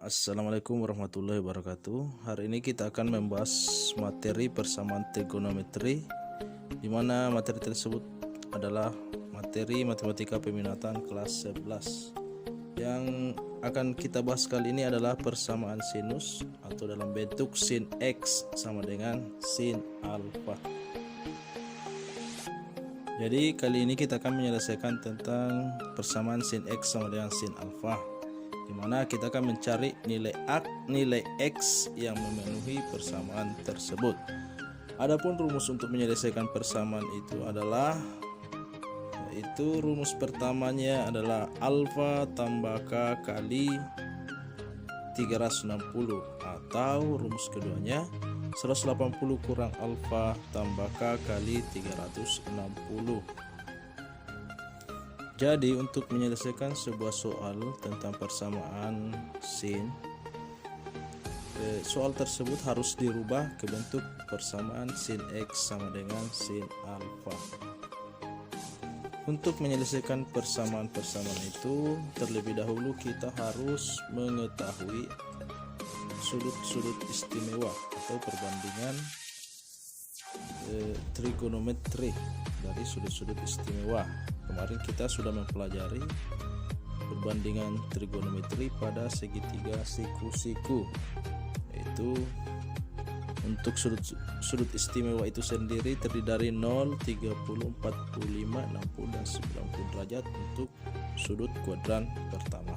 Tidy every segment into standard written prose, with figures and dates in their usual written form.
Assalamualaikum warahmatullahi wabarakatuh. Hari ini kita akan membahas materi persamaan trigonometri, di mana materi tersebut adalah materi matematika peminatan kelas 11. Yang akan kita bahas kali ini adalah persamaan sinus atau dalam bentuk sin X sama dengan sin alfa. Jadi kali ini kita akan menyelesaikan tentang persamaan sin X sama dengan sin alfa, di mana kita akan mencari nilai X yang memenuhi persamaan tersebut. Adapun rumus untuk menyelesaikan persamaan itu adalah, yaitu rumus pertamanya adalah alfa tambah K kali 360, atau rumus keduanya 180 kurang alfa tambah K kali 360. Jadi untuk menyelesaikan sebuah soal tentang persamaan sin, soal tersebut harus dirubah ke bentuk persamaan sin X sama dengan sin alfa. Untuk menyelesaikan persamaan-persamaan itu, terlebih dahulu kita harus mengetahui sudut-sudut istimewa atau perbandingan trigonometri dari sudut-sudut istimewa. Kemarin kita sudah mempelajari perbandingan trigonometri pada segitiga siku-siku, yaitu untuk sudut istimewa itu sendiri terdiri dari 0, 30, 45, 60, dan 90 derajat untuk sudut kuadran pertama.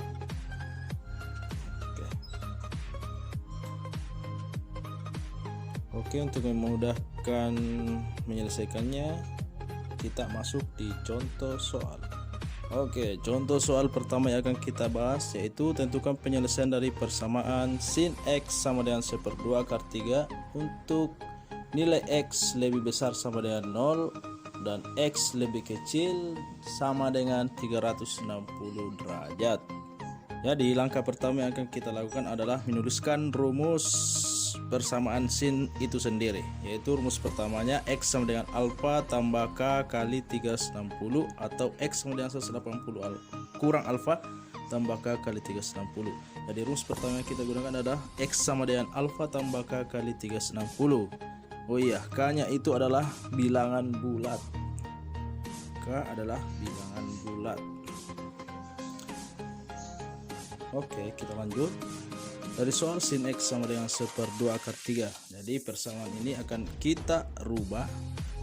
Oke, untuk memudahkan menyelesaikannya, kita masuk di contoh soal. Oke, contoh soal pertama yang akan kita bahas yaitu tentukan penyelesaian dari persamaan sin X sama dengan 1/2 akar 3 untuk nilai X lebih besar sama dengan 0 dan X lebih kecil sama dengan 360 derajat. Jadi langkah pertama yang akan kita lakukan adalah menuliskan rumus persamaan sin itu sendiri, yaitu rumus pertamanya X sama dengan alfa tambah K kali 360, atau X sama dengan 180 kurang alfa tambah K kali 360. Jadi rumus pertama yang kita gunakan adalah X sama dengan alfa tambah K kali 360. Oh iya, K nya itu adalah bilangan bulat. K adalah bilangan bulat. Oke, kita lanjut. Dari soal sin X sama dengan 1/2 akar 3. Jadi persamaan ini akan kita rubah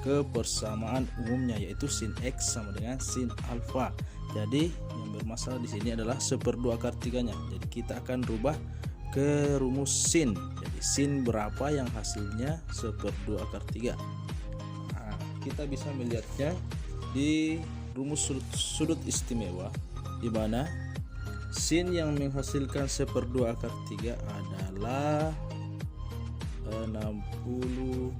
ke persamaan umumnya, yaitu sin X sama dengan sin alfa. Jadi yang bermasalah di sini adalah 1/2 akar 3-nya. Jadi kita akan rubah ke rumus sin. Jadi sin berapa yang hasilnya 1/2 akar 3. Nah, kita bisa melihatnya di rumus sudut istimewa, di mana sin yang menghasilkan 1/2 akar 3 adalah 60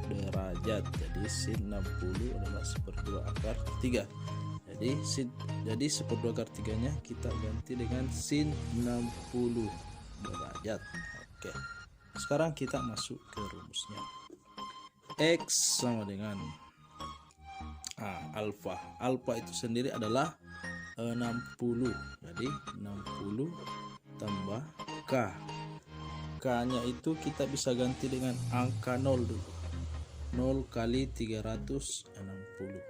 derajat. Jadi sin 60 adalah 1/2 akar 3. Jadi 1/2 akar 3-nya kita ganti dengan sin 60 derajat. Oke. Sekarang kita masuk ke rumusnya. X sama dengan alfa. Alfa itu sendiri adalah 60. Jadi 60 tambah K. K-nya itu kita bisa ganti dengan angka 0 dulu. 0 kali 360.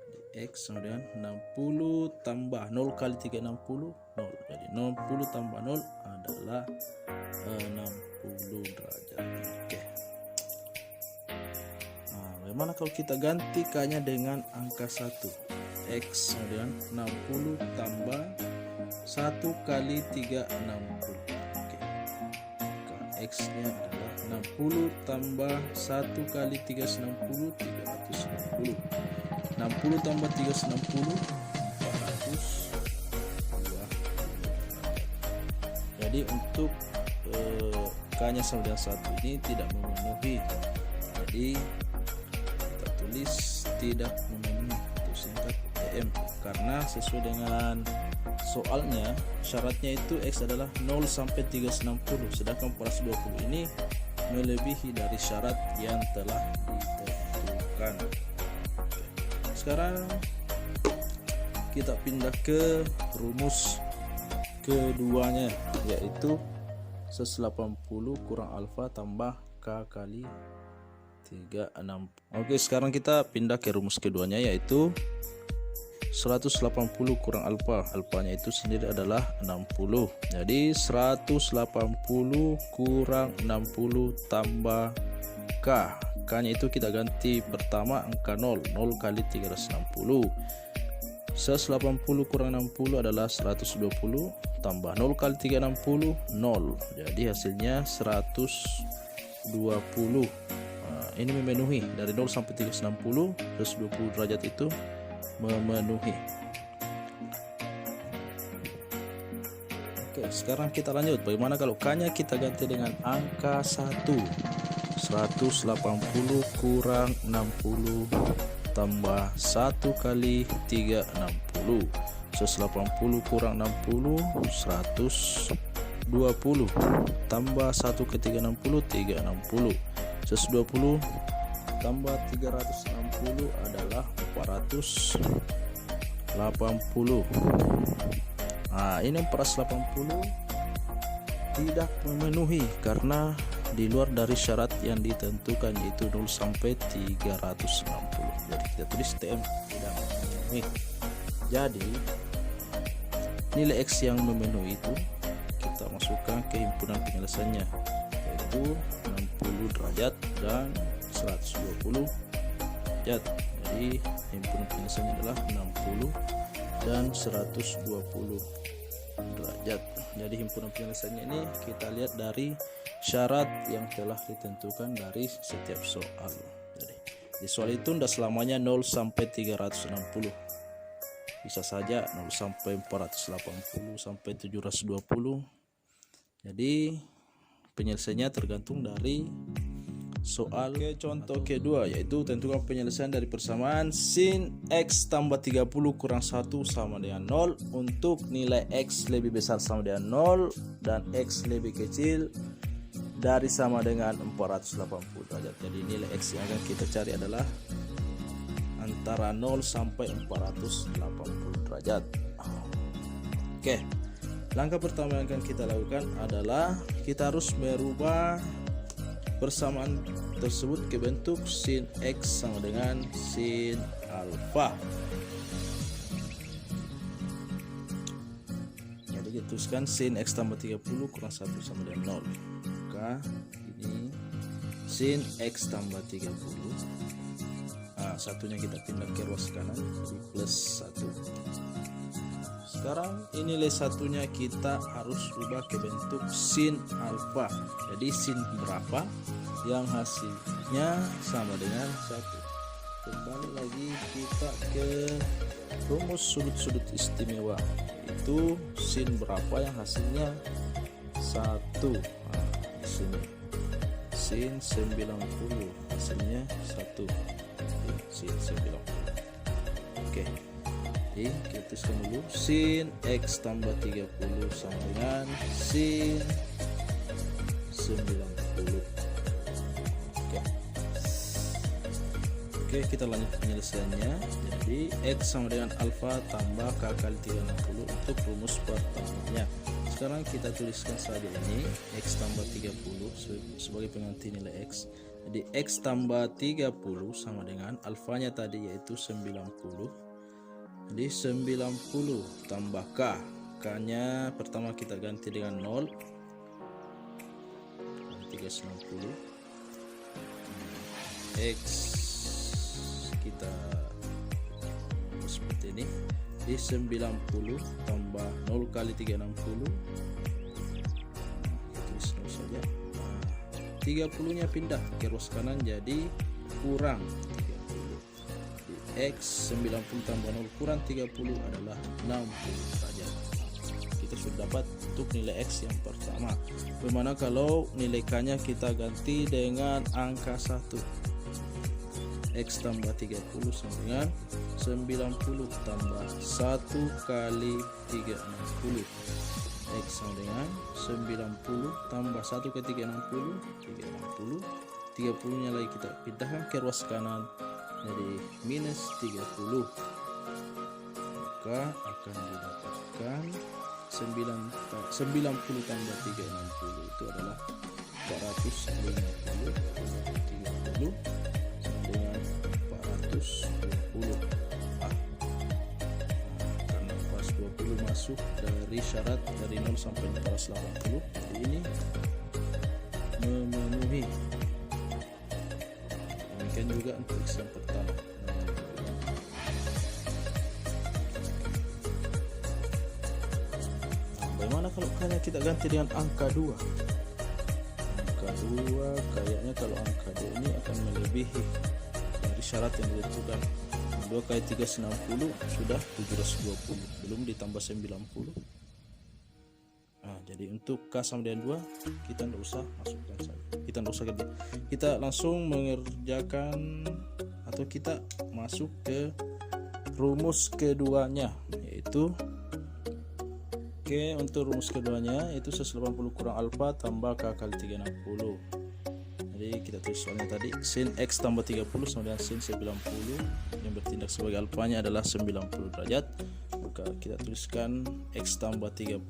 Jadi X sama dengan 60 tambah 0 kali 360, 0. Jadi 60 tambah 0 adalah 60 derajat. Oke. Nah, bagaimana kalau kita ganti K-nya dengan angka 1? X sama dengan 60 tambah 1 kali 360. Oke. X nya adalah 60 tambah 1 kali 360, 360. 60 tambah 360, 402. Jadi untuk K nya sama dengan 1 ini tidak memenuhi. Jadi kita tulis tidak memenuhi, atau singkat karena sesuai dengan soalnya syaratnya itu X adalah 0 sampai 360, sedangkan plus 20 ini melebihi dari syarat yang telah ditentukan. Sekarang kita pindah ke rumus keduanya, yaitu 180 kurang alfa tambah K kali 36. Oke, sekarang kita pindah ke rumus keduanya, yaitu 180 kurang alfa. Alfanya itu sendiri adalah 60. Jadi 180 kurang 60 tambah K. K-nya itu kita ganti pertama angka 0 kali 360. 180 kurang 60 adalah 120 tambah 0 kali 360, 0. Jadi hasilnya 120. Ini memenuhi dari 0 sampai 360, 120 derajat itu memenuhi. Oke, sekarang kita lanjut. Bagaimana kalau K-nya kita ganti dengan angka 1? 180 kurang 60 tambah 1 kali 360. 180 kurang 60, 120 tambah 1 ke 360, 360. 120 tambah 360 adalah 480. Nah, ini 480 tidak memenuhi karena di luar dari syarat yang ditentukan, yaitu 0 sampai 360. Jadi kita tulis TM tidak memenuhi. Jadi nilai X yang memenuhi itu kita masukkan ke himpunan penyelesaiannya, yaitu 60 derajat dan 120 derajat. Jadi himpunan penyelesaiannya adalah 60 dan 120 derajat. Jadi himpunan penyelesaiannya ini kita lihat dari syarat yang telah ditentukan dari setiap soal. Jadi di soal itu tidak selamanya 0 sampai 360. Bisa saja 0 sampai 480 sampai 720. Jadi penyelesaiannya tergantung dari soal. Oke, contoh kedua, yaitu tentukan penyelesaian dari persamaan sin X tambah 30 kurang 1 sama dengan 0 untuk nilai X lebih besar sama dengan 0 dan X lebih kecil dari sama dengan 480 derajat. Jadi nilai X yang akan kita cari adalah antara 0 sampai 480 derajat. Oke, langkah pertama yang akan kita lakukan adalah kita harus merubah persamaan tersebut ke bentuk sin X sama dengan sin alfa. Jadi kita tuliskan sin X tambah 30 kurang 1 sama dengan 0. Maka ini sin X tambah 30. Satunya kita pindah ke ruas kanan, jadi plus 1. Sekarang ini nilai satunya kita harus ubah ke bentuk sin alfa. Jadi sin berapa yang hasilnya sama dengan 1. Kembali lagi kita ke rumus sudut-sudut istimewa, yaitu sin berapa yang hasilnya 1. Di sini sin 90 hasilnya 1. Sin 90. Oke. Jadi kita tuliskan dulu sin X tambah 30 sama dengan sin 90. Oke, kita lanjut penyelesaiannya. Jadi X sama dengan alfa tambah K kali 360 untuk rumus pertamanya. Sekarang kita tuliskan saja ini X tambah 30 sebagai pengganti nilai X. Jadi X tambah 30 sama dengan alfanya tadi yaitu 90. Jadi 90 tambah K. K-nya pertama kita ganti dengan 0. 390. X kita seperti ini. Di 90 tambah 0 kali 360. Tulis 0 saja. 30-nya pindah ke ruas kanan jadi kurang 30. Di X 90 tambah 0 kurang 30 adalah 60 saja. Kita sudah dapat untuk nilai X yang pertama. Bagaimana kalau nilai K-nya kita ganti dengan angka 1? X tambah 30 sama dengan 90 tambah 1 kali 360. X sama dengan 90 tambah 1 ke 360, 360. 30 nya lagi kita pindahkan ke ruas kanan jadi minus 30. Maka akan didapatkan 90 tambah 360 itu adalah 450. 30 sama dengan 420. Karena 420 masuk dari syarat dari 0 sampai 480, jadi ini memenuhi. Demikian juga untuk X yang pertama. Bagaimana kalau kita ganti dengan angka 2? Angka 2 kayaknya kalau angka 2 ini akan melebihi dari syarat yang ditentukan. 2 kali 3 60 sudah 720, belum ditambah 90. Nah, jadi untuk K sama dengan 2 kita tidak usah masukkan saja. Kita tidak usah kerja. Kita langsung mengerjakan atau kita masuk ke rumus keduanya, yaitu untuk rumus keduanya itu 180 kurang alfa tambah K kali 360. Jadi kita tulis soalnya tadi sin X tambah 30 sama dengan sin 90 yang bertindak sebagai alfanya adalah 90 derajat. Maka kita tuliskan X tambah 30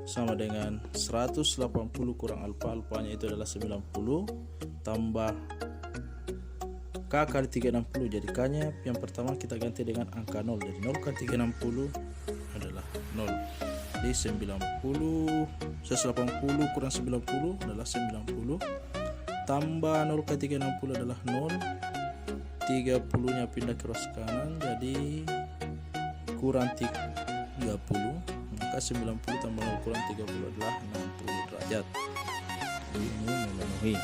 sama dengan 180 kurang alfa, alfanya itu adalah 90 tambah K kali 360. Jadi K nya yang pertama kita ganti dengan angka 0. Jadi 0 kali 360 adalah 0. Jadi 180 kurang 90 adalah 90 tambah 0 kali 360 adalah 0. 30 nya pindah ke ruas kanan jadi kurang 30, maka 90 tambah 0 kurang 30 adalah 60 derajat. Jadi ini memenuhi.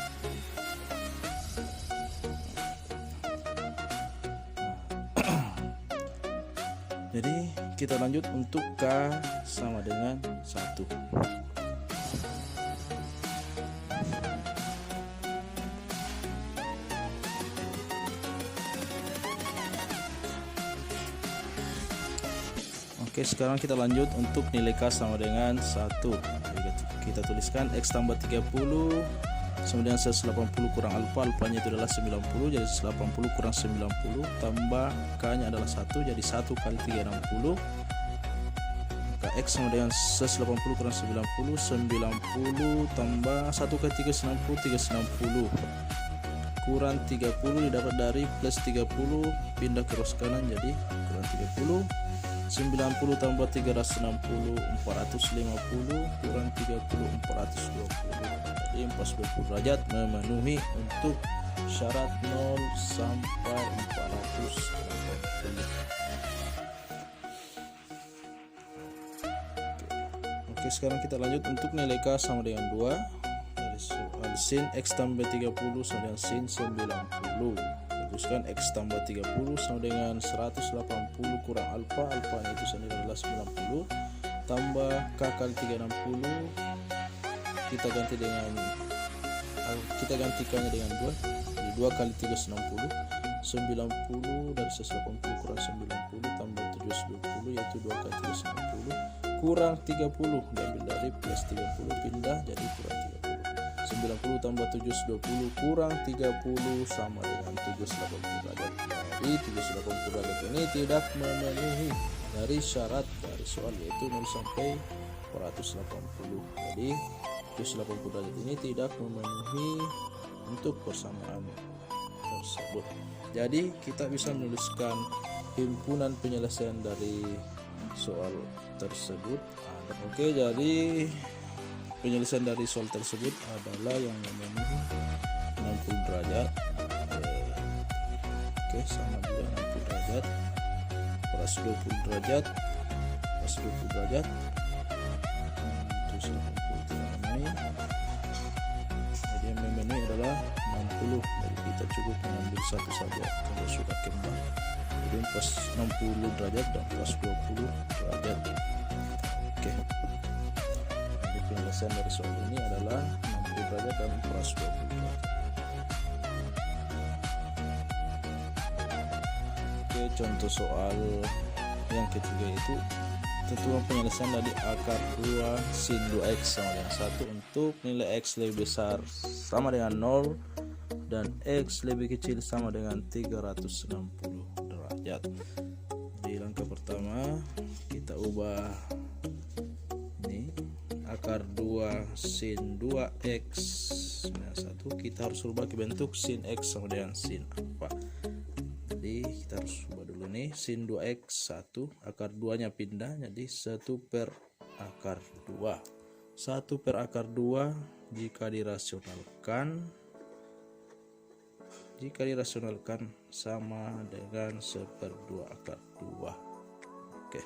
Jadi kita lanjut untuk K sama dengan 1. Oke, sekarang kita lanjut untuk nilai K sama dengan 1. Jadi kita tuliskan X tambah 30 sama dengan 180 kurang alfa, alfanya itu adalah 90, jadi 180 kurang 90 tambah K nya adalah 1, jadi 1 kali 360. Maka X sama dengan 180 kurang 90, 90 tambah 1 kali 360, 360 kurang 30 didapat dari plus 30 pindah ke ruas kanan jadi kurang 30. 90 tambah 360 450 kurang 30 420, jadi 420 derajat memenuhi untuk syarat 0 sampai 480. Oke, sekarang kita lanjut untuk nilai K sama dengan 2 dari soal sin X tambah 30 sama dengan sin 90. Teruskan X tambah 30 sama dengan 180 kurang alfa, alfanya itu sendiri adalah 90 tambah K kali 360. Kita gantikannya dengan 2, jadi 2 kali 360, 90 dari 180 kurang 90 tambah 720 yaitu 2 kali 360 kurang 30 diambil dari plus 30 pindah jadi kurang 30. 90 tambah 720 kurang 30 sama dengan 780 derajat. Jadi 780 derajat ini tidak memenuhi dari syarat dari soal yaitu 0 sampai 480. Jadi 780 derajat ini tidak memenuhi untuk persamaan tersebut. Jadi kita bisa menuliskan himpunan penyelesaian dari soal tersebut. Oke, jadi penyelesaian dari soal tersebut adalah yang memenuhi 60 derajat. Oke, sama juga 60 derajat plus 20 derajat plus 20 derajat terus 80 memenuhi. Jadi yang memenuhi adalah 60. Jadi kita cukup mengambil satu saja kalau sudah kembali. Jadi plus 60 derajat dan plus 20 derajat. Oke, penyelesaian dari soal ini adalah 60 derajat dan plus 20 derajat. Oke, contoh soal yang ketiga itu tentukan penyelesaian dari akar 2 sin 2x sama dengan 1 untuk nilai x lebih besar sama dengan 0 dan x lebih kecil sama dengan 360 derajat. Di langkah pertama kita ubah akar 2 sin 2x dengan 1, kita harus rubah ke bentuk sin x sama dengan sin alfa. Jadi kita harus rubah dulu nih, sin 2x 1, akar 2 nya pindah jadi 1 per akar 2. 1 per akar 2 jika dirasionalkan sama dengan 1/2 akar 2. Oke.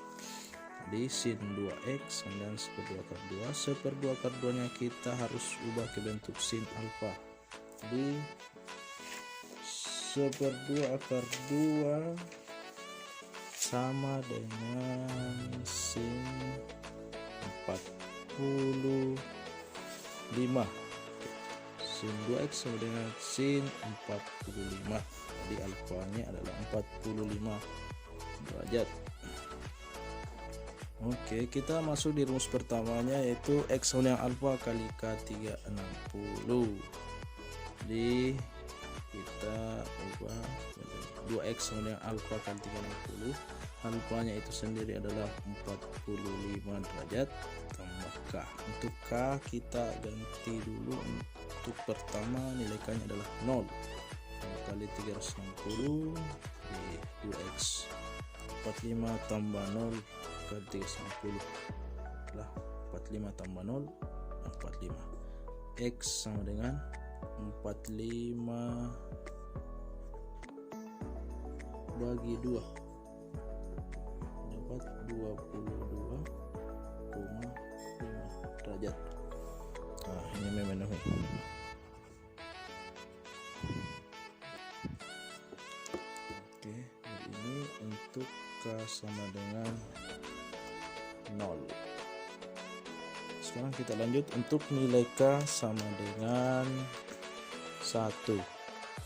Jadi sin 2x dan 1/2 akar 2. 1/2 akar 2 nya kita harus ubah ke bentuk sin alfa. Jadi 1/2 akar 2 sama dengan sin 45. Sin 2x sama dengan sin 45. Jadi alfanya adalah 45 derajat. Oke, kita masuk di rumus pertamanya, yaitu x sama dengan alfa kali K360. Jadi kita ubah 2x sama dengan alfa kali 360. Alfanya itu sendiri adalah 45 derajat tambah K. Untuk K kita ganti dulu. Untuk pertama nilai K nya adalah 0 kali 360 di 2x. 45 tambah 0 kali 360 adalah 45 tambah 0 45. X sama dengan 45 bagi 2 dapat 22,5 derajat. Nah, ini memenuhi. Oke, ini untuk K sama dengan 0. Sekarang kita lanjut untuk nilai K sama dengan 1.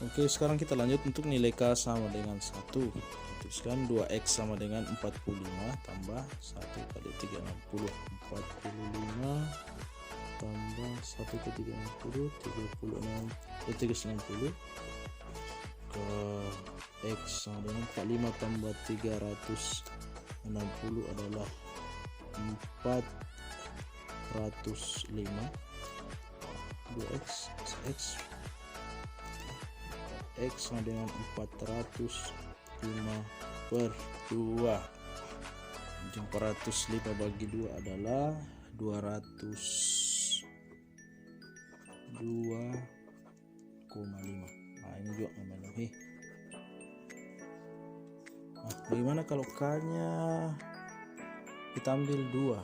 Oke, sekarang kita lanjut untuk nilai K sama dengan 1. Tuliskan 2x sama dengan 45 tambah 1 kali 360. 45 tambah 1 ke 360 360 ke x sama dengan 45 tambah 360 adalah 405. 2x x sama dengan 405 per 2. 405 bagi 2 adalah 202,5. Nah, ini juga memenuhi. Nah, bagaimana kalau K nya kita ambil 2?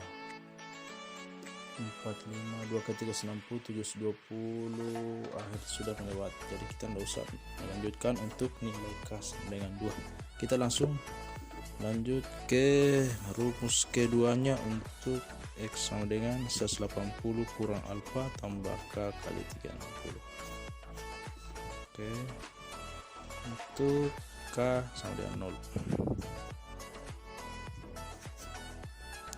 45 2 ke 360 720. Akhir sudah melewat, jadi kita tidak usah melanjutkan untuk nilai K sama dengan 2. Kita langsung lanjut ke rumus keduanya untuk x sama dengan 180 kurang alfa tambah K kali 360. Oke, untuk K sama dengan 0.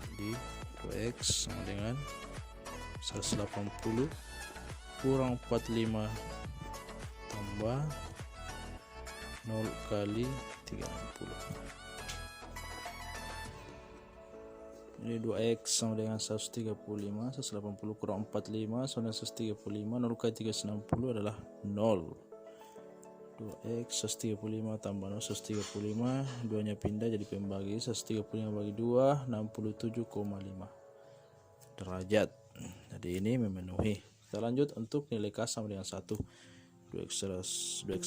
Jadi 2x sama dengan 180 kurang 45 tambah 0 kali 360. Ini 2x sama dengan 135. 180 kurang 45 sama dengan 135. 0 kali 360 adalah 0. 2x 135 tambah 0 135. 2 nya pindah jadi pembagi. 135 bagi 2 67,5 derajat. Jadi ini memenuhi. Kita lanjut untuk nilai K sama dengan 1. 2x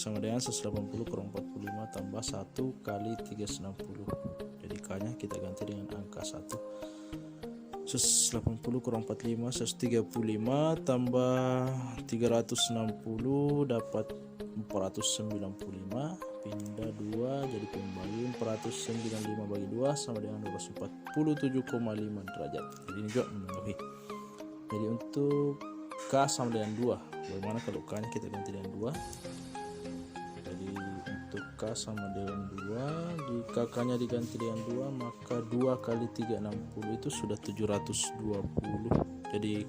sama dengan 180 kurang 45 tambah 1 kali 360. Jadi K nya kita ganti dengan angka 1. 180 kurang 45 135 tambah 360 dapat 495, pindah 2 jadi pembagi. 495 bagi 2 sama dengan 247,5 derajat. Jadi ini juga memenuhi. Jadi untuk K sama dengan 2. Bagaimana kalau K nya kita ganti dengan 2? Jadi untuk K sama dengan 2, jika K nya diganti dengan 2, maka 2 kali 360 itu sudah 720. Jadi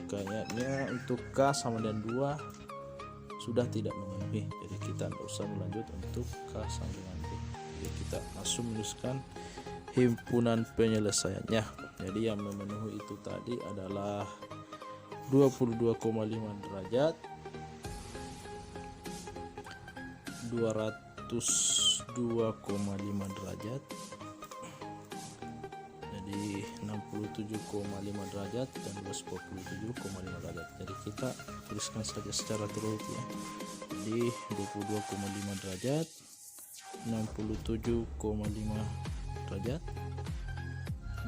kayaknya untuk K sama dengan 2 sudah tidak memenuhi. Jadi kita tidak usah melanjut untuk K sama dengan B. Jadi kita langsung menuliskan himpunan penyelesaiannya. Jadi yang memenuhi itu tadi adalah 22,5 derajat, 202,5 derajat, jadi 67,5 derajat dan 247,5 derajat. Jadi kita tuliskan saja secara terurut ya. Jadi 22,5 derajat, 67,5 derajat,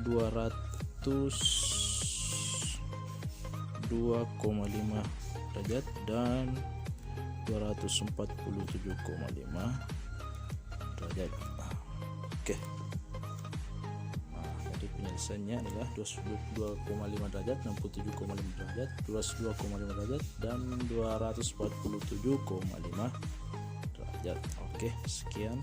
202,5 derajat dan 247,5 derajat. Oke. Nah, jadi penyelesaiannya adalah 22,5 derajat, 67,5 derajat, 202,5 derajat dan 247,5 derajat. Oke, sekian.